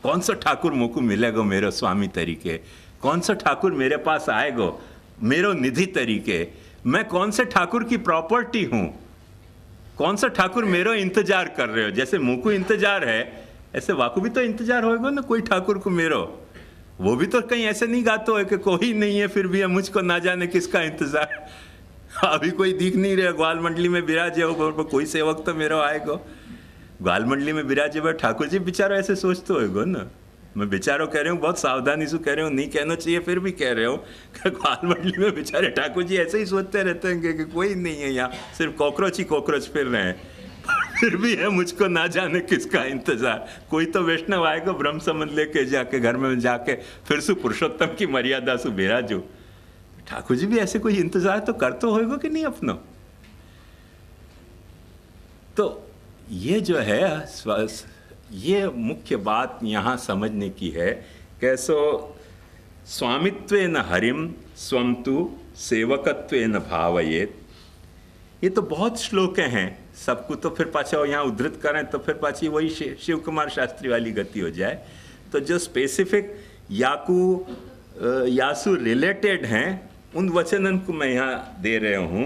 कौन सा ठाकुर मोको मिलेगो मेरो स्वामी तरीके, कौन सा ठाकुर मेरे पास आएगो मेरो निधि तरीके, मैं कौन से ठाकुर की प्रॉपर्टी हूँ, कौन सा ठाकुर मेरो इंतजार कर रहे हो। जैसे मुझको इंतजार है ऐसे वाकू भी तो इंतजार होएगा ना कोई ठाकुर को मेरो। वो भी तो कहीं ऐसे नहीं गाते हो कि कोई नहीं है फिर भी है मुझको ना जाने किसका इंतजार। अभी कोई दिख नहीं रहा, ग्वाल मंडली में विराजे हो, कोई सेवक तो मेरो आएगा। ग्वाल मंडली में विराजे हुए ठाकुर जी बेचारा ऐसे सोचते होएगो ना। मैं बेचारो कह रहा हूँ, बहुत सावधानी से कह रहा हूँ, नहीं कहना चाहिए फिर भी कह रहे हो कि ग्वाल मंडली में बेचारे ठाकुर जी ऐसे ही सोचते रहते हैं कि कोई नहीं है यहाँ, सिर्फ कॉकरोच ही कॉकरोच फिर रहे हैं, फिर भी है मुझको ना जाने किसका इंतजार। कोई तो वैष्णव आएगा ब्रह्म संबंध लेके जाके घर में जाके फिर से पुरुषोत्तम की मर्यादा से बिराजो। ठाकुर जी भी ऐसे कोई इंतजार तो करते होएगा कि नहीं अपना। तो ये जो है ये मुख्य बात यहाँ समझने की है। कैसो स्वामित्वेन हरिम स्वम तु सेवकत्वेन भावयेत। ये तो बहुत श्लोक हैं, सबको तो फिर पाछा यहाँ उद्धृत करें तो फिर पाछी वही शिव कुमार शास्त्री वाली गति हो जाए। तो जो स्पेसिफिक यासु रिलेटेड हैं उन वचनन को मैं यहाँ दे रहा हूँ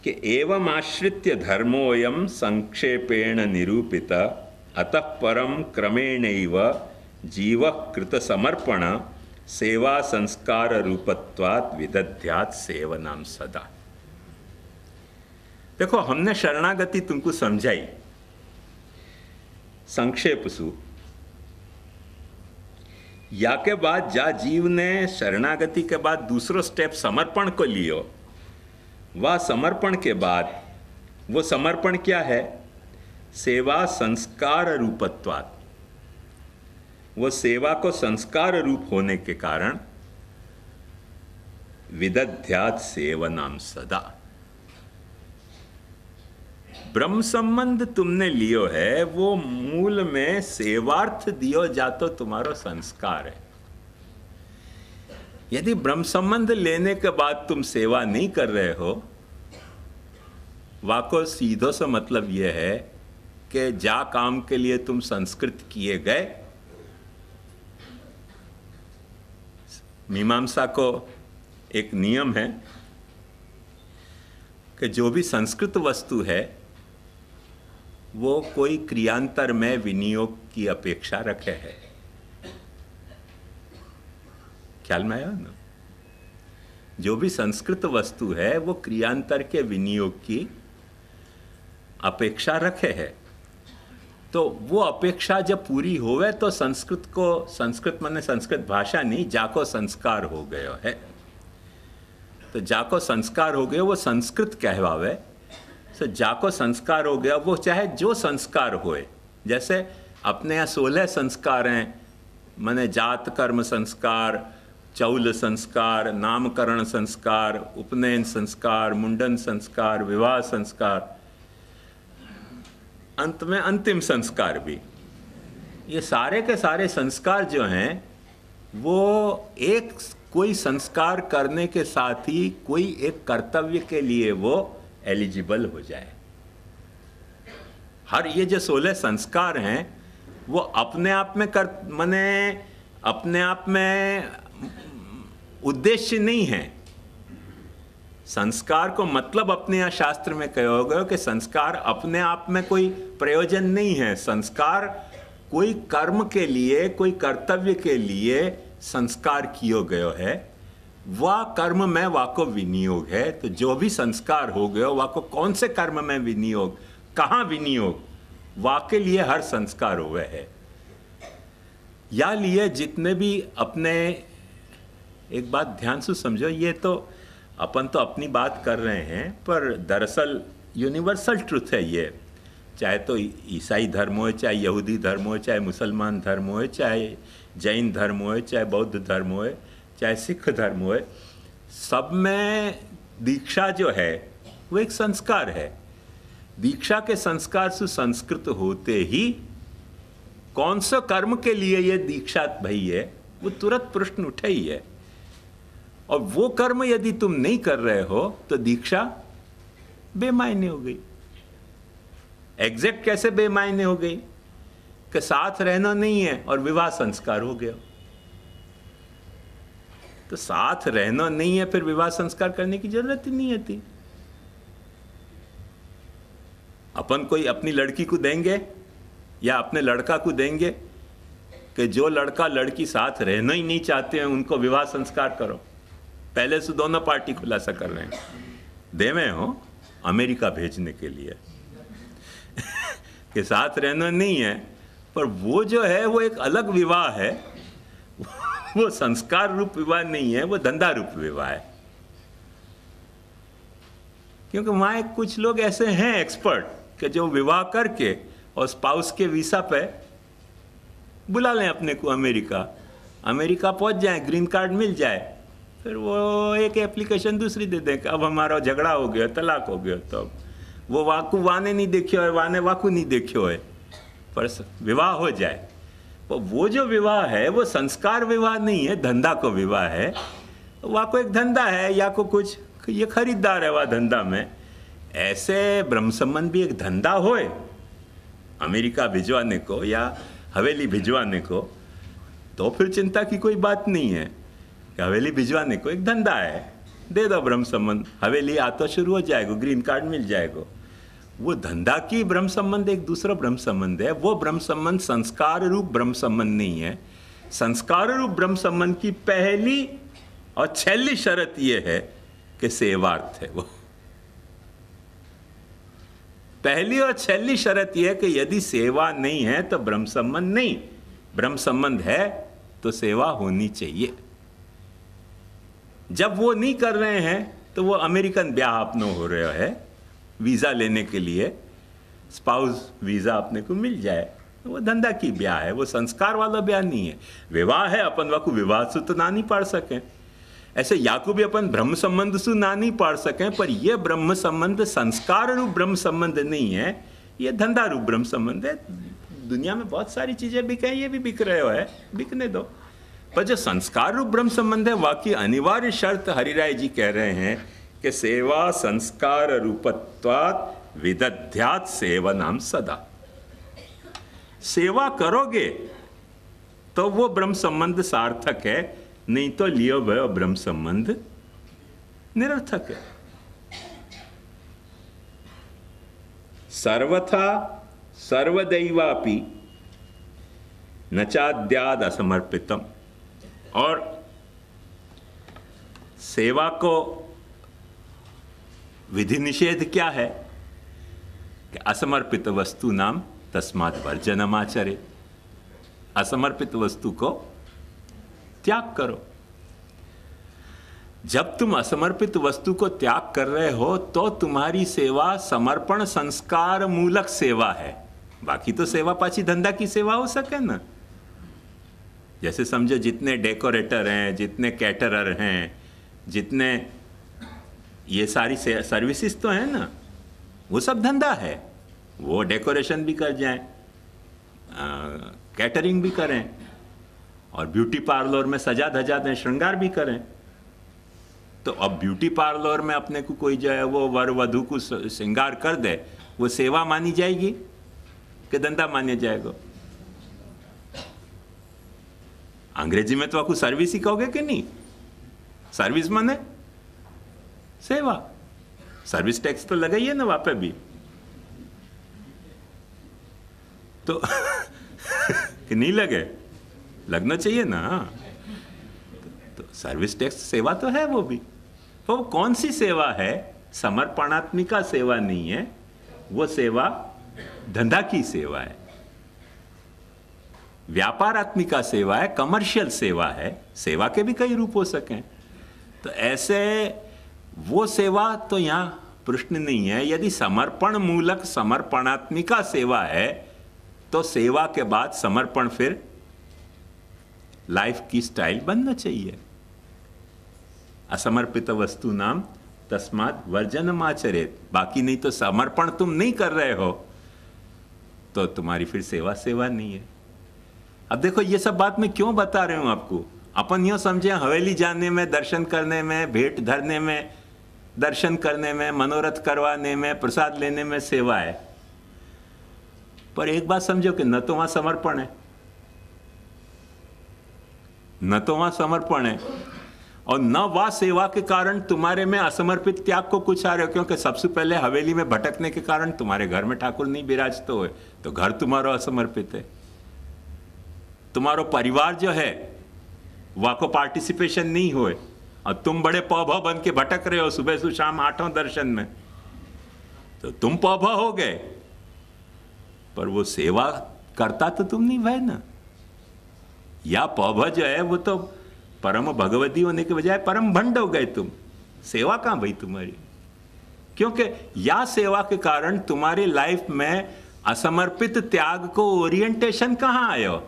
कि एवं आश्रित्य धर्मोऽयं संक्षेपेण निरूपित अतः परम क्रमेणैव जीवः कृत समर्पण सेवा संस्कार रूपत्वात् विदध्यात् सेवनाम सदा। देखो हमने शरणागति तुमको समझाई संक्षेप सु, या के बाद जा जीव ने शरणागति के बाद दूसरो स्टेप समर्पण को लियो, वह समर्पण के बाद वो समर्पण क्या है, सेवा संस्कार रूपत्वात्। वो सेवा को संस्कार रूप होने के कारण विदध्यात् सेवनाम सदा। ब्रह्म संबंध तुमने लियो है वो मूल में सेवार्थ दियो जातो तुम्हारो संस्कार है। यदि ब्रह्म संबंध लेने के बाद तुम सेवा नहीं कर रहे हो, वाको सीधो सा मतलब यह है कि जा काम के लिए तुम संस्कृत किए गए। मीमांसा को एक नियम है कि जो भी संस्कृत वस्तु है वो कोई क्रियांतर में विनियोग की अपेक्षा रखे है। ख्याल में आया ना? जो भी संस्कृत वस्तु है वो क्रियांतर के विनियोग की अपेक्षा रखे है। तो वो अपेक्षा जब पूरी होवे तो संस्कृत को, संस्कृत माने संस्कृत भाषा नहीं, जाको संस्कार हो गयो है। तो जाको संस्कार हो गया वो संस्कृत कहवावे। तो जाको संस्कार हो गया वो चाहे जो संस्कार होए। जैसे अपने यहाँ 16 संस्कार हैं, माने जात कर्म संस्कार, चौल संस्कार, नामकरण संस्कार, उपनयन संस्कार, मुंडन संस्कार, विवाह संस्कार, अंत में अंतिम संस्कार भी। ये सारे के सारे संस्कार जो हैं वो एक कोई संस्कार करने के साथ ही कोई एक कर्तव्य के लिए वो एलिजिबल हो जाए। हर ये जो 16 संस्कार हैं वो अपने आप में माने अपने आप में उद्देश्य नहीं है। संस्कार को मतलब अपने यहाँ शास्त्र में कहो गयो कि संस्कार अपने आप में कोई प्रयोजन नहीं है। संस्कार कोई कर्म के लिए, कोई कर्तव्य के लिए संस्कार कियो गयो है, वह कर्म में वाको विनियोग है। तो जो भी संस्कार हो गयो वाको कौन से कर्म में विनियोग, कहाँ विनियोग, वाके लिए हर संस्कार हुए है। या लिए जितने भी अपने, एक बात ध्यान से समझो, ये तो अपन तो अपनी बात कर रहे हैं पर दरअसल यूनिवर्सल ट्रुथ है ये। चाहे तो ईसाई धर्म हो, चाहे यहूदी धर्म हो, चाहे मुसलमान धर्म हो, चाहे जैन धर्म हो, चाहे बौद्ध धर्म हो, चाहे सिख धर्म हो, सब में दीक्षा जो है वो एक संस्कार है। दीक्षा के संस्कार से संस्कृत होते ही कौन सा कर्म के लिए ये दीक्षा भई है वो तुरंत प्रश्न उठे ही है। और वो कर्म यदि तुम नहीं कर रहे हो तो दीक्षा बेमायने हो गई। एग्जैक्ट कैसे बेमायने हो गई कि साथ रहना नहीं है और विवाह संस्कार हो गया। तो साथ रहना नहीं है, फिर विवाह संस्कार करने की जरूरत ही नहीं होती। अपन कोई अपनी लड़की को देंगे या अपने लड़का को देंगे कि जो लड़का लड़की साथ रहना ही नहीं चाहते हैं उनको विवाह संस्कार करो। पहले से दोनों पार्टी खुलासा कर रहे हैं, देवे हो अमेरिका भेजने के लिए कि साथ रहना नहीं है, पर वो जो है वो एक अलग विवाह है, वो संस्कार रूप विवाह नहीं है, वो धंधा रूप विवाह है। क्योंकि वहां कुछ लोग ऐसे हैं एक्सपर्ट कि जो विवाह करके और स्पाउस के वीसा पे बुला लें अपने को अमेरिका, अमेरिका पहुंच जाए, ग्रीन कार्ड मिल जाए, फिर वो एक एप्लीकेशन दूसरी दे दें कि अब हमारा झगड़ा हो गया, तलाक हो गया। तो वो वाकू वाने नहीं देखियो है, वाने वाकू नहीं देखियो है, पर विवाह हो जाए। तो वो जो विवाह है वो संस्कार विवाह नहीं है, धंधा को विवाह है। वहाँ को एक धंधा है या को कुछ ये खरीदार है वह धंधा में। ऐसे ब्रह्म संबंध भी एक धंधा होए, अमेरिका भिजवाने को या हवेली भिजवाने को, तो फिर चिंता की कोई बात नहीं है कि हवेली भिजवाने को एक धंधा है, दे दो ब्रह्म संबंध, हवेली आता शुरू हो जाएगा, ग्रीन कार्ड मिल जाएगा। वो धंधा की ब्रह्म संबंध एक दूसरा ब्रह्म संबंध है। वो ब्रह्म संबंध संस्कार रूप ब्रह्म संबंध नहीं है। संस्कार रूप ब्रह्म संबंध की पहली और छेली शर्त यह है कि सेवार्थ है। वो पहली और छेली शर्त यह है कि यदि सेवा नहीं है तो ब्रह्म संबंध नहीं, ब्रह्म संबंध है तो सेवा होनी चाहिए। जब वो नहीं कर रहे हैं तो वो अमेरिकन ब्याह अपनो हो रहा है, वीजा लेने के लिए स्पाउस वीजा अपने को मिल जाए, वो धंधा की ब्याह है, वो संस्कार वाला ब्याह नहीं है। विवाह है, अपन वाकू विवाह से तो ना नहीं पढ़ सकें, ऐसे याकू भी अपन ब्रह्म संबंध से ना नहीं पढ़ सकें, पर यह ब्रह्म संबंध संस्कार रूप ब्रह्म संबंध नहीं है, ये धंधा रूप ब्रह्म संबंध है। दुनिया में बहुत सारी चीजें बिक हैं, ये भी बिक रहे हो है, बिकने दो। पर जो संस्कार रूप ब्रह्म संबंध है, वाकई अनिवार्य शर्त हरिराय जी कह रहे हैं कि सेवा संस्कार रूपत्वात् विदध्यात् सेवनाम सदा। सेवा करोगे तो वो ब्रह्म संबंध सार्थक है, नहीं तो लियो भयो ब्रह्म संबंध निरर्थक है। सर्वथा सर्वदैवापि न चाद्याद असमर्पितम। और सेवा को विधि निषेध क्या है कि असमर्पित वस्तु नाम तस्मात् वर्जनम आचरे। असमर्पित वस्तु को त्याग करो। जब तुम असमर्पित वस्तु को त्याग कर रहे हो तो तुम्हारी सेवा समर्पण संस्कार मूलक सेवा है। बाकी तो सेवा पाची धंधा की सेवा हो सके ना। जैसे समझो जितने डेकोरेटर हैं, जितने कैटरर हैं, जितने ये सारी सर्विसेज तो हैं ना, वो सब धंधा है। वो डेकोरेशन भी कर जाएं, कैटरिंग भी करें, और ब्यूटी पार्लर में सजा धजा दें, श्रृंगार भी करें। तो अब ब्यूटी पार्लर में अपने को कोई जो है वो वर वधू को श्रृंगार कर दे, वो सेवा मानी जाएगी कि धंधा माना जाएगा? अंग्रेजी में तो आपको सर्विस ही कहोगे कि नहीं? सर्विस माने सेवा। सर्विस टैक्स तो लगा ही है ना वहां पे भी तो कि नहीं लगे? लगना चाहिए ना। तो सर्विस टैक्स सेवा तो है वो भी। तो वो कौन सी सेवा है? समर्पणात्मिका सेवा नहीं है, वो सेवा धंधा की सेवा है, व्यापारात्मिका सेवा है, कमर्शियल सेवा है। सेवा के भी कई रूप हो सकें। तो ऐसे वो सेवा तो यहाँ प्रश्न नहीं है। यदि समर्पण मूलक समर्पणात्मिका सेवा है तो सेवा के बाद समर्पण फिर लाइफ की स्टाइल बनना चाहिए। असमर्पित वस्तु नाम तस्मात् वर्जनम आचरेत। बाकी नहीं तो समर्पण तुम नहीं कर रहे हो तो तुम्हारी फिर सेवा नहीं है। अब देखो ये सब बात मैं क्यों बता रहा हूं आपको। अपन यूं समझे हवेली जाने में, दर्शन करने में, भेंट धरने में, दर्शन करने में, मनोरथ करवाने में, प्रसाद लेने में सेवा है। पर एक बात समझो कि न तो वहां समर्पण है, न तो वहां समर्पण है, और न वह सेवा के कारण तुम्हारे में असमर्पित त्याग को कुछ आ रहे हो। क्योंकि सबसे पहले हवेली में भटकने के कारण तुम्हारे घर में ठाकुर नहीं विराजते हो, तो घर तुम्हारा असमर्पित है। तुम्हारो परिवार जो है वह को पार्टिसिपेशन नहीं हुए, और तुम बड़े पौभा बन के भटक रहे हो सुबह से शाम 8वें दर्शन में, तो तुम पौभा हो गए, पर वो सेवा करता तो तुम नहीं भाई ना। या पौभा जो है वो तो परम भगवती होने के बजाय परम भंड हो गए तुम। सेवा कहां भाई तुम्हारी? क्योंकि या सेवा के कारण तुम्हारी लाइफ में असमर्पित त्याग को ओरिएंटेशन कहां आयो?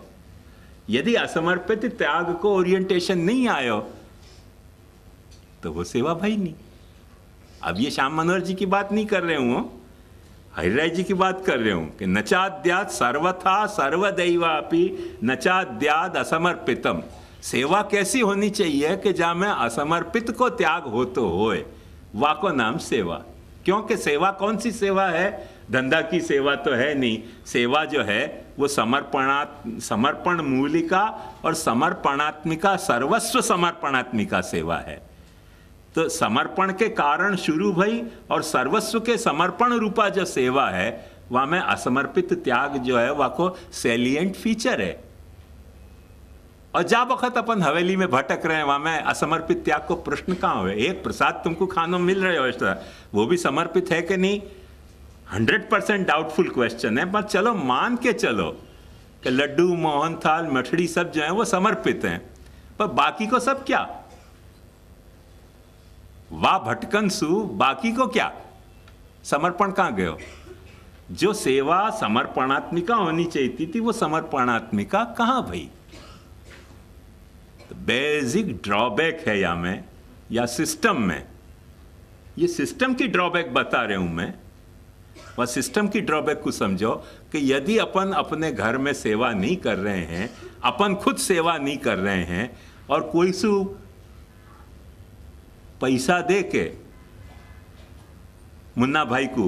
यदि असमर्पित त्याग को ओरिएंटेशन नहीं आयो तो वो सेवा भाई नहीं। अब ये श्याम मनोहर जी की बात नहीं कर रहे हूं, हरिराय जी की बात कर रहे हूं कि नचाद्याद सर्वथा सर्वदैवापि नचाद्याद असमर्पितम। सेवा कैसी होनी चाहिए कि जहां में असमर्पित को त्याग हो तो होए, वा को नाम सेवा। क्योंकि सेवा कौन सी सेवा है? धंधा की सेवा तो है नहीं। सेवा जो है वो समर्पण मूलिका और समर्पणात्मिका, सर्वस्व समर्पणात्मिका सेवा है। तो समर्पण के कारण शुरू भई और सर्वस्व के समर्पण रूपा जो सेवा है वहां में असमर्पित त्याग जो है वह को सैलिएंट फीचर है। और जा वक्त अपन हवेली में भटक रहे हैं वहां में असमर्पित त्याग को प्रश्न कहां हुए? एक प्रसाद तुमको खानो मिल रहे हो, वो भी समर्पित है कि नहीं? 100% डाउटफुल क्वेश्चन है, पर चलो मान के चलो कि लड्डू, मोहनथाल, मठड़ी सब जो है वो समर्पित हैं, पर बाकी को सब क्या? वाह भटकन सु, बाकी को क्या? समर्पण कहां गयो? जो सेवा समर्पणात्मिका होनी चाहिए थी वो समर्पणात्मिका कहां भाई? बेसिक ड्रॉबैक है या में या सिस्टम में, ये सिस्टम की ड्रॉबैक बता रहे हूं मैं। वह सिस्टम की ड्रॉबैक को समझो कि यदि अपन अपने घर में सेवा नहीं कर रहे हैं, अपन खुद सेवा नहीं कर रहे हैं, और कोई सु पैसा दे के मुन्ना भाई को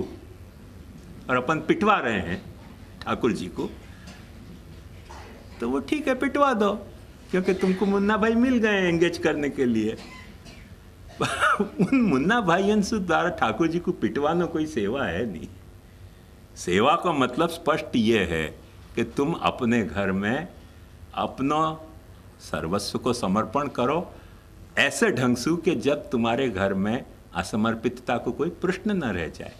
और अपन पिटवा रहे हैं ठाकुर जी को, तो वो ठीक है, पिटवा दो, क्योंकि तुमको मुन्ना भाई मिल गए एंगेज करने के लिए। उन मुन्ना भाइयों से द्वारा ठाकुर जी को पिटवाना कोई सेवा है नहीं। सेवा का मतलब स्पष्ट ये है कि तुम अपने घर में अपना सर्वस्व को समर्पण करो, ऐसे ढंग से कि जब तुम्हारे घर में असमर्पितता को कोई प्रश्न न रह जाए।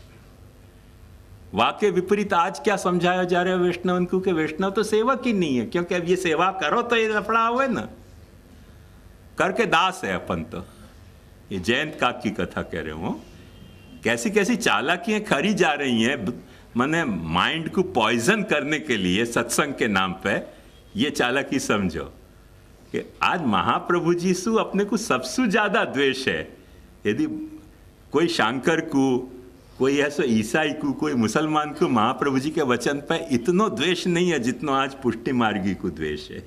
वाक्य विपरीत आज क्या समझाया जा रहा है वैष्णव को कि वैष्णव तो सेवक ही नहीं है, क्योंकि अब ये सेवा करो तो ये लफड़ा हुए ना, करके दास है अपन तो। ये जयंत काक की कथा कह रहे हो, कैसी कैसी चालाकियां खरी जा रही हैं, माने माइंड को पॉइजन करने के लिए सत्संग के नाम पे। ये चालाकी समझो कि आज महाप्रभु जी से अपने को सबसे ज्यादा द्वेष है। यदि कोई शंकर को, कोई ऐसा ईसाई को, कोई मुसलमान को महाप्रभु जी के वचन पे इतना द्वेष नहीं है जितना आज पुष्टि मार्गी को द्वेष है।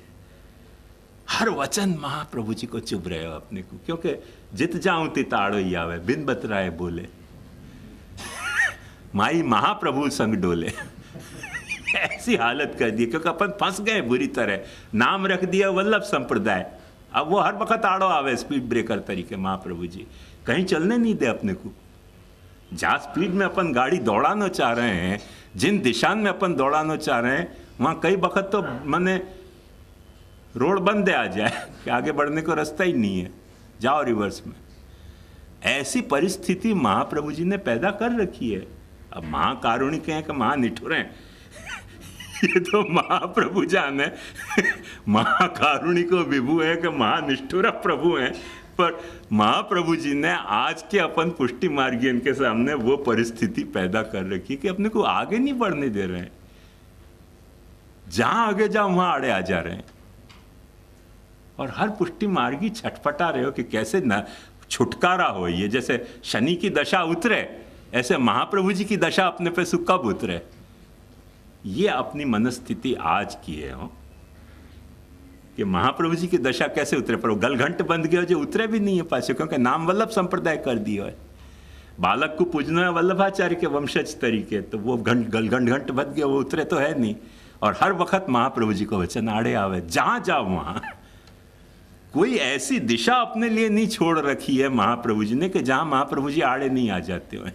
हर वचन महाप्रभु जी को चुभ रहे हो अपने को, क्योंकि जित जाऊं तिताड़ो ही आवे, बिन बतराए बोले माई महाप्रभु संग डोले। ऐसी हालत कर दी, क्योंकि अपन फंस गए बुरी तरह। नाम रख दिया वल्लभ संप्रदाय, अब वो हर वक्त आड़ो आवे स्पीड ब्रेकर तरीके। महाप्रभु जी कहीं चलने नहीं दे अपने को। जहाँ स्पीड में अपन गाड़ी दौड़ाना चाह रहे हैं, जिन दिशा में अपन दौड़ाना चाह रहे हैं, वहाँ कई वक्त तो मैंने रोड बंद आ जाए कि आगे बढ़ने को रास्ता ही नहीं है, जाओ रिवर्स में। ऐसी परिस्थिति महाप्रभु जी ने पैदा कर रखी है। अब महाकारुणिक हैं कि महानिठुर हैं ये तो महाप्रभु जाने। महाकारुणिक विभु है कि महानिष्ठुर प्रभु हैं, पर महाप्रभु जी ने आज के अपन पुष्टि मार्गियन के सामने वो परिस्थिति पैदा कर रखी कि अपने को आगे नहीं बढ़ने दे रहे हैं। जहां आगे जाओ वहां आड़े आ जा रहे हैं, और हर पुष्टि मार्गी छटपटा रहे हो कि कैसे न छुटकारा हो। ये जैसे शनि की दशा उतरे, ऐसे महाप्रभु जी की दशा अपने पे कब उतरे। ये अपनी मनस्थिति आज की है हो कि महाप्रभु जी की दशा कैसे उतरे, पर वो गलघंट बंद गया जो उतरे भी नहीं है पासे, क्योंकि नाम वल्लभ संप्रदाय कर दिया है। बालक को पूजना है वल्लभाचार्य के वंशज तरीके, तो वो घंट बद गए, वो उतरे तो है नहीं। और हर वक्त महाप्रभु जी को वचन आड़े आवे, जहां जाओ वहां। कोई ऐसी दिशा अपने लिए नहीं छोड़ रखी है महाप्रभु जी ने कि जहां महाप्रभु जी आड़े नहीं आ जाते हुए।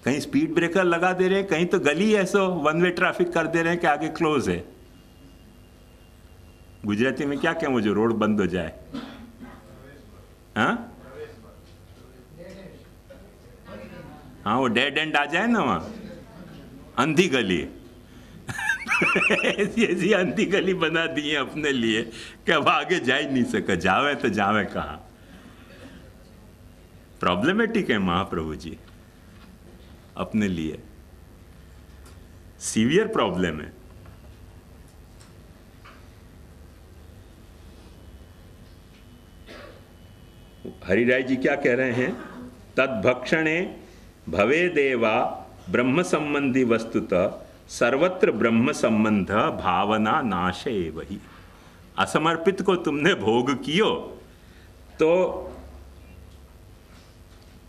कहीं स्पीड ब्रेकर लगा दे रहे हैं, कहीं तो गली ऐसो वन वे ट्रैफिक कर दे रहे हैं कि आगे क्लोज है। गुजराती में क्या कहें वो जो रोड बंद हो जाए, हाँ हाँ, वो डेड एंड आ जाए ना वहां, अंधी गली। ऐसी अंधी गली बना दी है अपने लिए कि अब आगे जा ही नहीं सका, जावे तो जावे कहां। प्रॉब्लमेटिक है महाप्रभु जी अपने लिए, सीवियर प्रॉब्लम है। हरिराय जी क्या कह रहे हैं? तद्भक्षणे भवे देवा ब्रह्म संबंधी वस्तुतः सर्वत्र ब्रह्म संबंध भावना नाश वही। असमर्पित को तुमने भोग कियो तो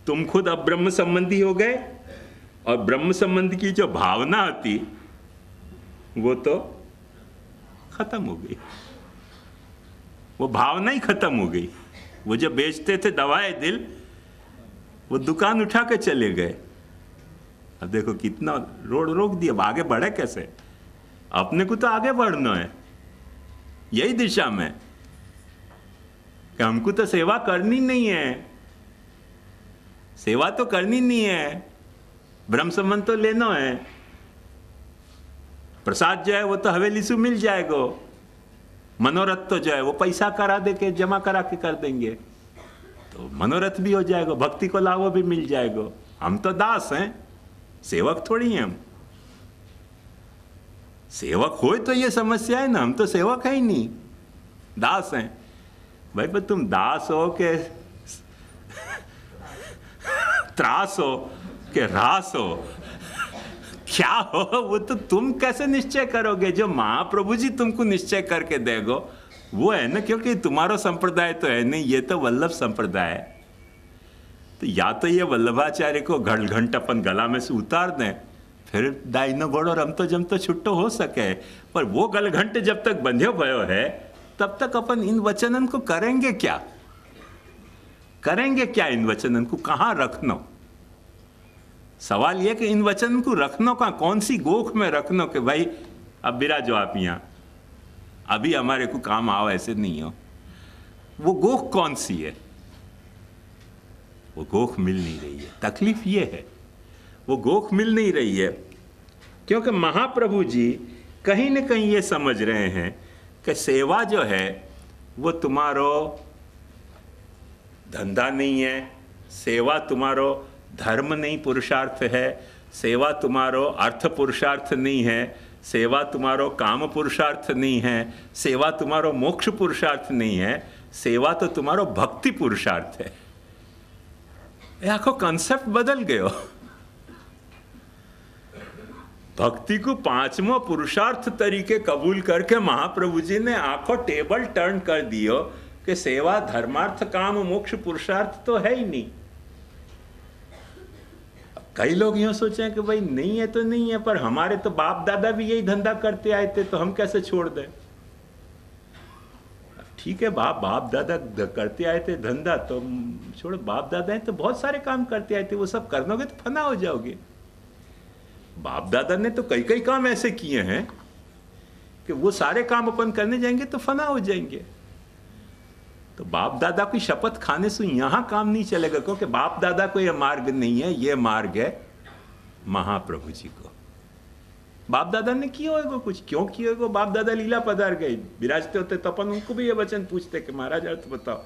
तुम खुद अब ब्रह्म संबंधी हो गए, और ब्रह्म संबंध की जो भावना आती वो तो खत्म हो गई, वो भावना ही खत्म हो गई। वो जो बेचते थे दवाएं दिल, वो दुकान उठा के चले गए। अब देखो कितना रोड रोक दिया, अब आगे बढ़े कैसे? अपने को तो आगे बढ़ना है यही दिशा में कि हमको तो सेवा करनी नहीं है, सेवा तो करनी नहीं है, ब्रह्म संबंध तो लेना है। प्रसाद जो है वो तो हवेली से मिल जाएगा, मनोरथ तो जो है वो पैसा करा दे के जमा करा के कर देंगे तो मनोरथ भी हो जाएगा, भक्ति को लाभ भी मिल जाएगा। हम तो दास हैं, सेवक थोड़ी हैं हम। सेवक हो तो ये समस्या है ना, हम तो सेवक है ही नहीं, दास हैं। भाई पर तुम दास हो के त्रास हो के रास हो, क्या हो वो तो तुम कैसे निश्चय करोगे? जो महाप्रभु जी तुमको निश्चय करके देगो वो है ना, क्योंकि तुम्हारा संप्रदाय तो है नहीं, ये तो वल्लभ संप्रदाय है। तो या तो ये वल्लभाचार्य को घंट अपन गला में से उतार दें, फिर दाइनो घोड़ो रमतो जमतो छुट्टो हो सके। पर वो गलघंट जब तक बंध्यो भयो है तब तक अपन इन वचनन को करेंगे क्या? करेंगे क्या इन वचनन को? कहाँ रखना? सवाल यह कि इन वचन को रखना का कौन सी गोख में रखना कि भाई अब बिराजो आप यहाँ, अभी हमारे को काम आओ, ऐसे नहीं हो। वो गोख कौन सी है? वो गोख मिल नहीं रही है। तकलीफ ये है वो गोख मिल नहीं रही है क्योंकि महाप्रभु जी कहीं न कहीं ये समझ रहे हैं कि सेवा जो है वो तुम्हारो धंधा नहीं है, सेवा तुम्हारो धर्म नहीं पुरुषार्थ है, सेवा तुम्हारो अर्थ पुरुषार्थ नहीं है, सेवा तुम्हारो काम पुरुषार्थ नहीं है, सेवा तुम्हारो मोक्ष पुरुषार्थ नहीं है, सेवा तो तुम्हारो भक्ति पुरुषार्थ है। ये आखो कंसेप्ट बदल गयो। भक्ति को पांचवा पुरुषार्थ तरीके कबूल करके महाप्रभु जी ने आखो टेबल टर्न कर दियो कि सेवा धर्मार्थ काम मोक्ष पुरुषार्थ तो है ही नहीं। कई लोग यूं सोचे कि भाई नहीं है तो नहीं है, पर हमारे तो बाप दादा भी यही धंधा करते आए थे तो हम कैसे छोड़ दें? ठीक है, बाप दादा करते आए थे धंधा तो छोड़ो, बाप दादा हैं तो बहुत सारे काम करते आए थे, वो सब करनोगे तो फना हो जाओगे। बाप दादा ने तो कई कई काम ऐसे किए हैं कि वो सारे काम अपन करने जाएंगे तो फना हो जाएंगे। तो बाप दादा की शपथ खाने से यहां काम नहीं चलेगा, क्योंकि बाप दादा को यह मार्ग नहीं है, यह मार्ग है महाप्रभु जी को। बाप दादा ने किया होगा कुछ, क्यों किया होगा? बाप दादा लीला पधार गए, विराजते होते तो अपन उनको भी ये वचन पूछते कि महाराज अर्थ बताओ।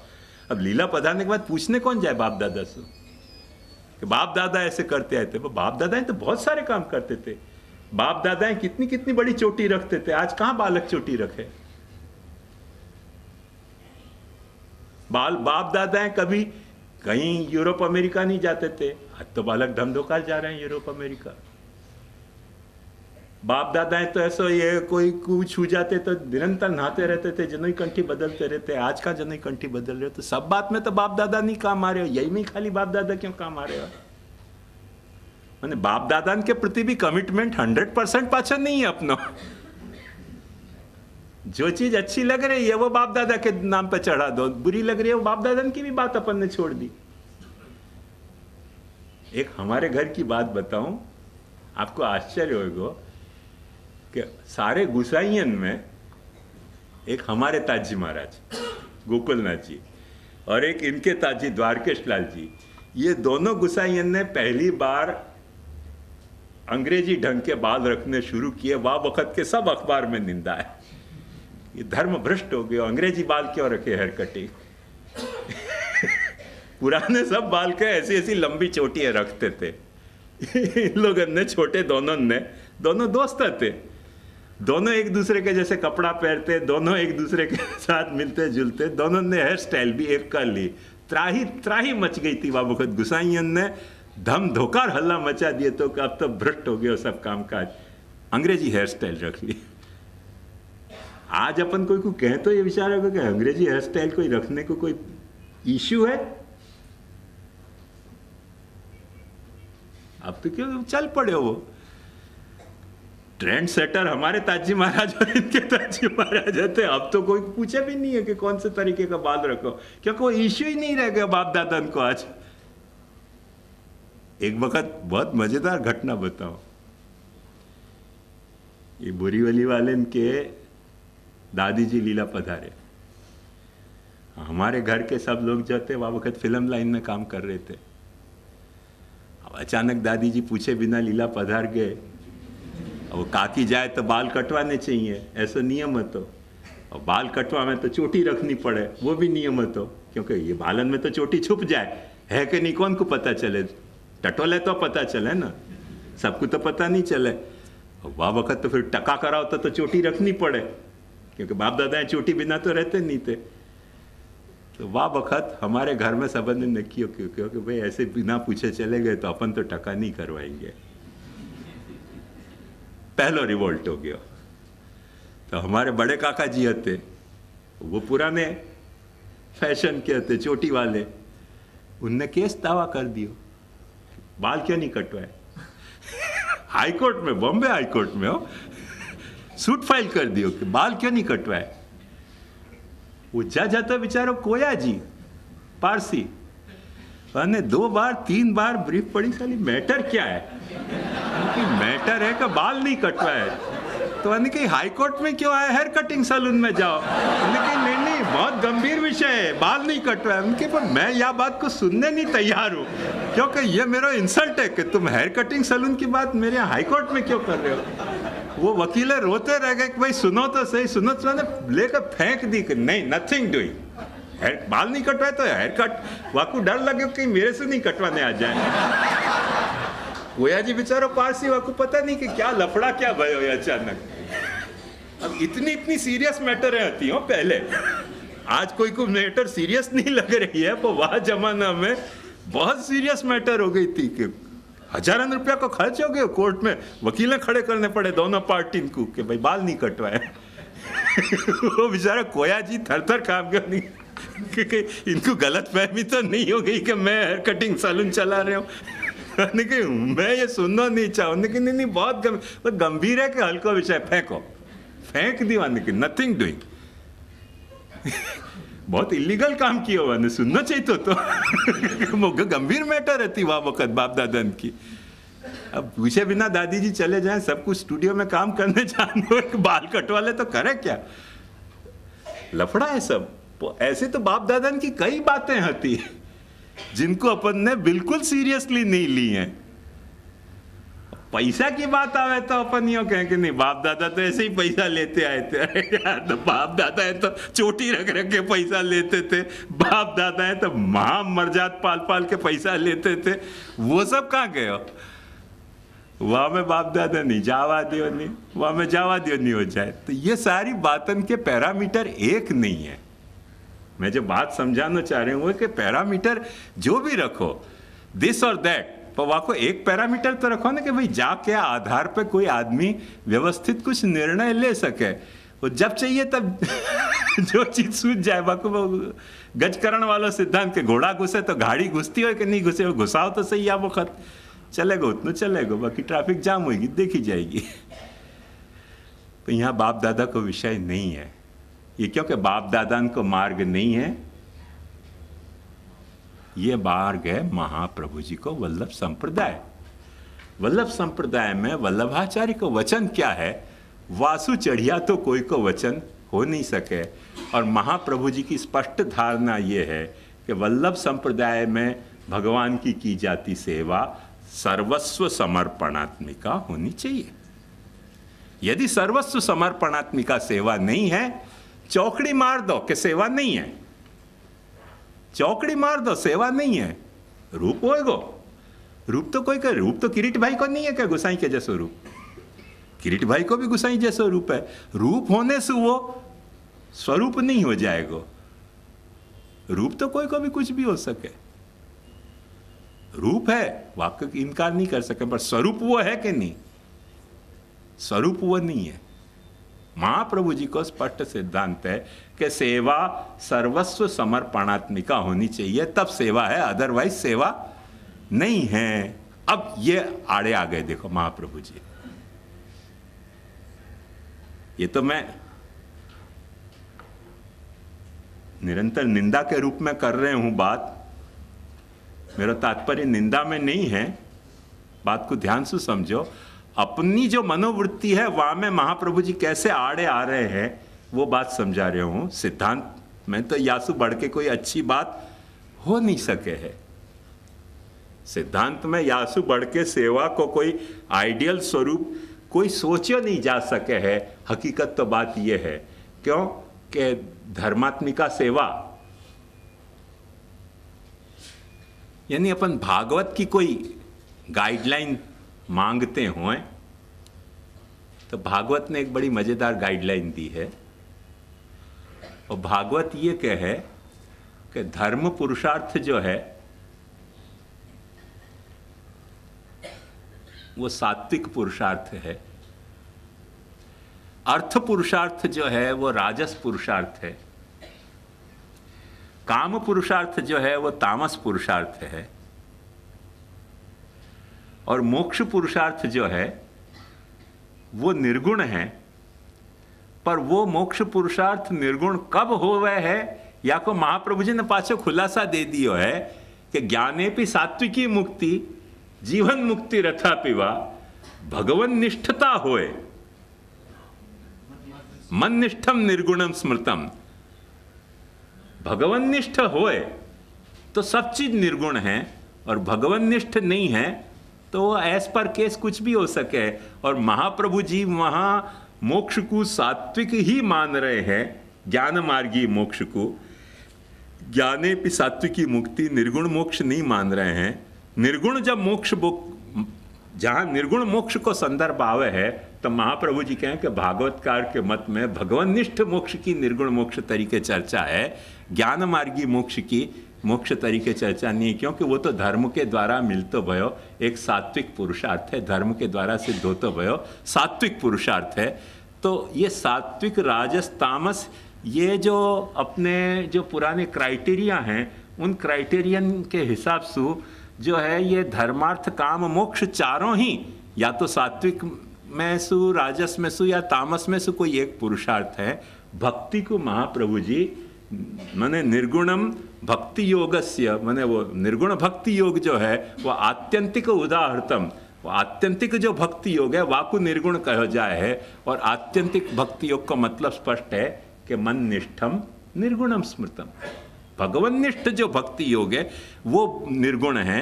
अब लीला पधारने के बाद पूछने कौन जाए बाप दादा से कि बाप दादा ऐसे करते आए थे? बाप दादाएं तो बहुत सारे काम करते थे। बाप दादाएं कितनी कितनी बड़ी चोटी रखते थे, आज कहां बालक चोटी रखे? बाप दादाएं कभी कहीं यूरोप अमेरिका नहीं जाते थे, आज तो बालक धमधोकार जा रहे हैं यूरोप अमेरिका। बाप दादाएं तो ऐसा ये कोई कुछ छू जाते तो निरंतर नहाते रहते थे, जनोई कंठी बदलते रहते। आज का जनोई कंठी बदल रहे हो तो सब बात में तो बाप दादा नहीं काम आ रहे हो, यही में खाली बाप दादा क्यों काम आ रहे हो? मैंने बाप दादा के प्रति भी कमिटमेंट 100% पाछा नहीं है अपनो। जो चीज अच्छी लग रही है वो बाप दादा के नाम पे चढ़ा दो, बुरी लग रही है वो बाप दादा की भी बात अपन ने छोड़ दी। एक हमारे घर की बात बताऊं, आपको आश्चर्य होगा कि सारे गुसाइयन में एक हमारे ताजी महाराज गोकुलनाथ जी और एक इनके ताजी द्वारकेश लाल जी, ये दोनों गुसाइयन ने पहली बार अंग्रेजी ढंग के बाल रखने शुरू किए। वह वक्त के सब अखबार में निंदा है, ये धर्म भ्रष्ट हो गया, अंग्रेजी बाल क्यों रखे हेयर कटिंग। पुराने सब बाल के ऐसी ऐसी लंबी चोटियां रखते थे। इन लोगों ने छोटे दोनों दोस्त थे, दोनों एक दूसरे के जैसे कपड़ा पहनते, दोनों एक दूसरे के साथ मिलते जुलते, दोनों ने हेयर स्टाइल भी एक कर ली। त्राही मच गई थी वह वक्त। गुसाइयन ने धम धोकार हल्ला मचा दिए तो अब तो भ्रष्ट हो गया सब कामकाज, अंग्रेजी हेयर स्टाइल रख ली। आज अपन कोई को कहे तो ये विचार होगा कि अंग्रेजी हेयर स्टाइल कोई रखने को कोई इश्यू है। अब तो क्यों चल पड़े हो। ट्रेंड सेटर हमारे ताजी महाराज और इनके ताजी महाराज थे। अब तो कोई पूछे भी नहीं है कि कौन से तरीके का बाल रखो, क्योंकि वो इश्यू ही नहीं रह गया बाप दादा को आज। एक वक्त बहुत मजेदार घटना बताओ। ये बोरीवली वाले इनके दादी जी लीला पधारे। हमारे घर के सब लोग जो थे वह वक्त फिल्म लाइन में काम कर रहे थे। अब अचानक दादी जी पूछे बिना लीला पधार गए। वो काकी जाए तो बाल कटवाने चाहिए, ऐसा नियम है तो। और बाल कटवा में तो चोटी रखनी पड़े, वो भी नियम है तो, क्योंकि ये बालन में तो चोटी छुप जाए है कि नहीं कौन को पता चले। टटोले तो पता चले ना, सबको तो पता नहीं चले। वाह वक्त तो फिर टका कराओ तो चोटी रखनी पड़े, क्योंकि बाप दादा चोटी बिना तो रहते नहीं थे। तो वाह वक्त हमारे घर में सबने ने किया, क्योंकि भाई ऐसे बिना पूछे चले गए तो अपन तो टका नहीं करवाएंगे। पहलो रिवोल्ट हो गया। तो हमारे बड़े काका जी थे, वो पुराने फैशन के थे, चोटी वाले। उनने केस दावा कर दियो, बाल क्यों नहीं कटवाए। हाई कोर्ट में, बॉम्बे हाई कोर्ट में हो, सूट फाइल कर दियो कि बाल क्यों नहीं कटवाए। वो जाता बेचारो कोया जी पारसी, मैंने 2 बार 3 बार ब्रीफ पढ़ी, खाली मैटर क्या है कि मैटर है कि बाल नहीं कटवाए। तो मैंने कही हाई कोर्ट में क्यों आया, हेयर कटिंग सैलून में जाओ। मैंने कही नहीं बहुत गंभीर विषय है, बाल नहीं कटवाए। उनके पर मैं यह बात को सुनने नहीं तैयार हूँ, क्योंकि ये मेरा इंसल्ट है कि तुम हेयर कटिंग सैलून की बात मेरे हाई कोर्ट में क्यों कर रहे हो। वो वकीलें रोते रह गए कि भाई सुनो तो सही, सुनो तो। मैंने लेकर फेंक दी कि नहीं, नथिंग डूइंग। हेयर बाल नहीं कटवाए तो हेयर कट, वाकू डर लगे कि मेरे से नहीं कटवाने आ जाए। गोया जी बेचारो पारसी, वाकू पता नहीं कि क्या लफड़ा क्या भयो अचानक। अब इतनी सीरियस मैटर रहती हो पहले, आज कोई को मैटर सीरियस नहीं लग रही है, पर वह जमाना में बहुत सीरियस मैटर हो गई थी कि हजारों रुपया को खर्च हो गए कोर्ट में, वकीलें खड़े करने पड़े दोनों पार्टी को कि भाई बाल नहीं कटवाए। वो बेचारा कोया जी थर काम गया नहीं, क्योंकि इनको गलत फहमी तो नहीं हो गई कि मैं हेयर कटिंग सैलून चला रहा हूँ। मैं ये सुनना नहीं चाहूँ, लेकिन नहीं बहुत गंभीर है कि हल्का विषय, फेंक दी। Nothing doing. बहुत इलीगल काम किया हुआ ने, सुनना चाहिए तो गंभीर मैटर रहती वह वक्त बाप दादा की। अब पूछे बिना दादी जी चले जाएं, सब कुछ स्टूडियो में काम करने जानो, बाल कटवा ले तो करे क्या, लफड़ा है सब। ऐसे तो बाप दादा की कई बातें होती जिनको अपन ने बिल्कुल सीरियसली नहीं ली हैं। पैसा की बात आवे तो अपन यूँ कहें कि नहीं बाप दादा तो ऐसे ही पैसा लेते आए थे। अरे यार, तो बाप दादा है तो चोटी रख के पैसा लेते थे, बाप दादा है तो मर्जात पाल के पैसा लेते थे। वो सब कहाँ गए हो? वहाँ में बाप दादा नहीं, जावा दियो नहीं, वहाँ में जावा दियो नहीं हो जाए। तो ये सारी बातन के पैरामीटर एक नहीं है। मैं जो बात समझाना चाह रही हूँ कि पैरामीटर जो भी रखो, दिस और दैट, पर वहाँ को एक पैरामीटर तो रखो ना कि भाई जा के आधार पे कोई आदमी व्यवस्थित कुछ निर्णय ले सके। वो जब चाहिए तब जो चीज सूझ जाए। बाकी वो गजकरण वाला सिद्धांत के घोड़ा घुसे तो गाड़ी घुसती हो कि नहीं घुसे, वो घुसाओ तो सही आ वक्त चलेगा, उतना चलेगा, बाकी ट्रैफिक जाम होगी देखी जाएगी। तो यहाँ बाप दादा को विषय नहीं है ये, क्योंकि बाप दादा को मार्ग नहीं है, ये मार्ग है महाप्रभु जी को वल्लभ संप्रदाय। वल्लभ संप्रदाय में वल्लभाचार्य को वचन क्या है, वासु चढ़िया तो कोई को वचन हो नहीं सके। और महाप्रभु जी की स्पष्ट धारणा ये है कि वल्लभ संप्रदाय में भगवान की जाती सेवा सर्वस्व समर्पणात्मिका होनी चाहिए। यदि सर्वस्व समर्पणात्मिका सेवा नहीं है, चौकड़ी मार दो कि सेवा नहीं है, चौकड़ी मार दो सेवा नहीं है। रूप होएगो, रूप तो कोई कर, रूप तो किरीट भाई को नहीं है क्या गुसाई के जैसो रूप, किरीट भाई को भी गुसाई जैसो रूप है। रूप होने से वो स्वरूप नहीं हो जाएगा। रूप तो कोई को भी कुछ भी हो सके, रूप है, वाक्य की इनकार नहीं कर सके, पर स्वरूप वो है कि नहीं, स्वरूप वो नहीं है। महाप्रभु जी को स्पष्ट सिद्धांत है कि सेवा सर्वस्व समर्पणात्मिका होनी चाहिए, तब सेवा है, अदरवाइज सेवा नहीं है। अब ये आड़े आ गए, देखो महाप्रभु जी, ये तो मैं निरंतर निंदा के रूप में कर रहे हूं बात, मेरा तात्पर्य निंदा में नहीं है, बात को ध्यान से समझो। अपनी जो मनोवृत्ति है वहां में महाप्रभु जी कैसे आड़े आ रहे हैं वो बात समझा रहे हूं। सिद्धांत में तो यासु बढ़ के कोई अच्छी बात हो नहीं सके है, सिद्धांत में यासु बढ़ के सेवा को कोई आइडियल स्वरूप कोई सोचा नहीं जा सके है। हकीकत तो बात यह है, क्यों कि धर्मात्मिका सेवा यानी अपन भागवत की कोई गाइडलाइन मांगते हों तो भागवत ने एक बड़ी मजेदार गाइडलाइन दी है, और भागवत ये कहे कि धर्म पुरुषार्थ जो है वो सात्विक पुरुषार्थ है, अर्थ पुरुषार्थ जो है वो राजस पुरुषार्थ है, काम पुरुषार्थ जो है वो तामस पुरुषार्थ है, और मोक्ष पुरुषार्थ जो है वो निर्गुण है। पर वो मोक्ष पुरुषार्थ निर्गुण कब होवे है, या को महाप्रभु जी ने पाछो खुलासा दे दियो है कि ज्ञाने भी सात्विकी मुक्ति जीवन मुक्ति रथा पिवा भगवन निष्ठता होए मन निष्ठम निर्गुणम स्मृतम। भगवन निष्ठ होए तो सब चीज निर्गुण है, और भगवन निष्ठ नहीं है तो एस पर केस कुछ भी हो सके। और महाप्रभु जी वहां मोक्ष को सात्विक ही मान रहे हैं, ज्ञान मार्गी मोक्ष को, ज्ञाने भी सात्विकी मुक्ति निर्गुण मोक्ष नहीं मान रहे हैं। निर्गुण जब मोक्ष जहां निर्गुण मोक्ष को संदर्भ आवे है तो महाप्रभु जी कहें कि भागवतकार के मत में भगवनिष्ठ मोक्ष की निर्गुण मोक्ष तरीके चर्चा है, ज्ञान मार्गी मोक्ष की मोक्ष तरीके चर्चा नहीं, क्योंकि वो तो धर्म के द्वारा मिलतो भयो एक सात्विक पुरुषार्थ है, धर्म के द्वारा सिद्ध होतो भयो सात्विक पुरुषार्थ है। तो ये सात्विक राजस तामस ये जो अपने जो पुराने क्राइटेरिया हैं उन क्राइटेरियन के हिसाब से जो है ये धर्मार्थ काम मोक्ष चारों ही या तो सात्विक में सु राजस में सु या तामस में सु कोई एक पुरुषार्थ है। भक्ति को महाप्रभु जी माने निर्गुणम भक्ति योगस्य माने वो निर्गुण भक्ति योग जो है वो आत्यंतिक उदाहरणम, वो आत्यंतिक जो भक्ति योग है वाकु निर्गुण कहा जाए है। और आत्यंतिक भक्ति योग का मतलब स्पष्ट है कि मन निष्ठम निर्गुणम स्मृतम, भगवनिष्ठ जो भक्ति योग है वो निर्गुण है।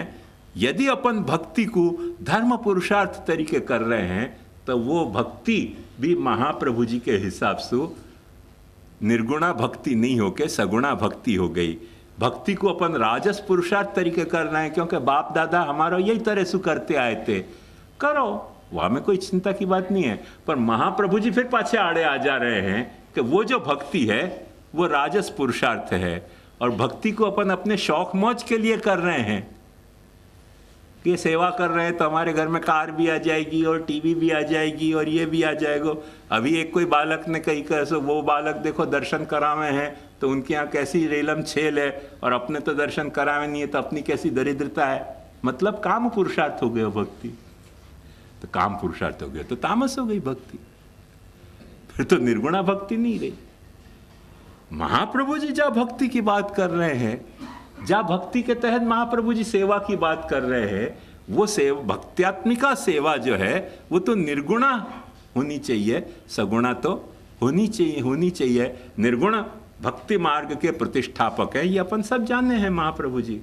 यदि अपन भक्ति को धर्म पुरुषार्थ तरीके कर रहे हैं तो वो भक्ति भी महाप्रभु जी के हिसाब से निर्गुणा भक्ति नहीं होके सगुणा भक्ति हो गई। भक्ति को अपन राजस पुरुषार्थ तरीके कर रहे हैं क्योंकि बाप दादा हमारा यही तरह से करते आए थे, करो, वहां में कोई चिंता की बात नहीं है। पर महाप्रभु जी फिर पाछे आड़े आ जा रहे हैं कि वो जो भक्ति है वो राजस पुरुषार्थ है और भक्ति को अपन अपने शौक मौज के लिए कर रहे हैं। कि सेवा कर रहे हैं तो हमारे घर में कार भी आ जाएगी और टीवी भी आ जाएगी और ये भी आ जाएगा। अभी एक कोई बालक ने कही कैसे वो बालक देखो दर्शन करावे हैं तो उनके यहाँ कैसी रेलम छेल है और अपने तो दर्शन करावे नहीं है तो अपनी कैसी दरिद्रता है। मतलब काम पुरुषार्थ हो गया भक्ति, तो काम पुरुषार्थ हो गया तो तामस हो गई भक्ति, फिर तो निर्गुणा भक्ति नहीं रही। महाप्रभु जी जहाँ भक्ति की बात कर रहे हैं, जहाँ भक्ति के तहत महाप्रभु जी सेवा की बात कर रहे हैं, वो भक्त्यात्मिका सेवा जो है वो तो निर्गुणा होनी चाहिए, सगुणा तो होनी चाहिए। निर्गुण भक्ति मार्ग के प्रतिष्ठापक है, ये अपन सब जाने हैं महाप्रभु जी।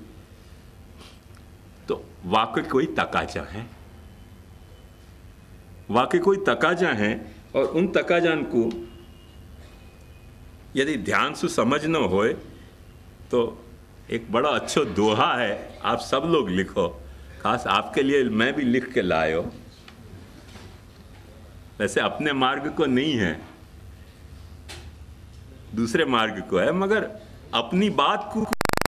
तो वाकई कोई तकाजा है, वाकई कोई तकाजा है, और उन तकाजान को यदि ध्यान से समझना होए तो एक बड़ा अच्छा दोहा है, आप सब लोग लिखो, खास आपके लिए मैं भी लिख के लायो। वैसे अपने मार्ग को नहीं है, दूसरे मार्ग को है, मगर अपनी बात को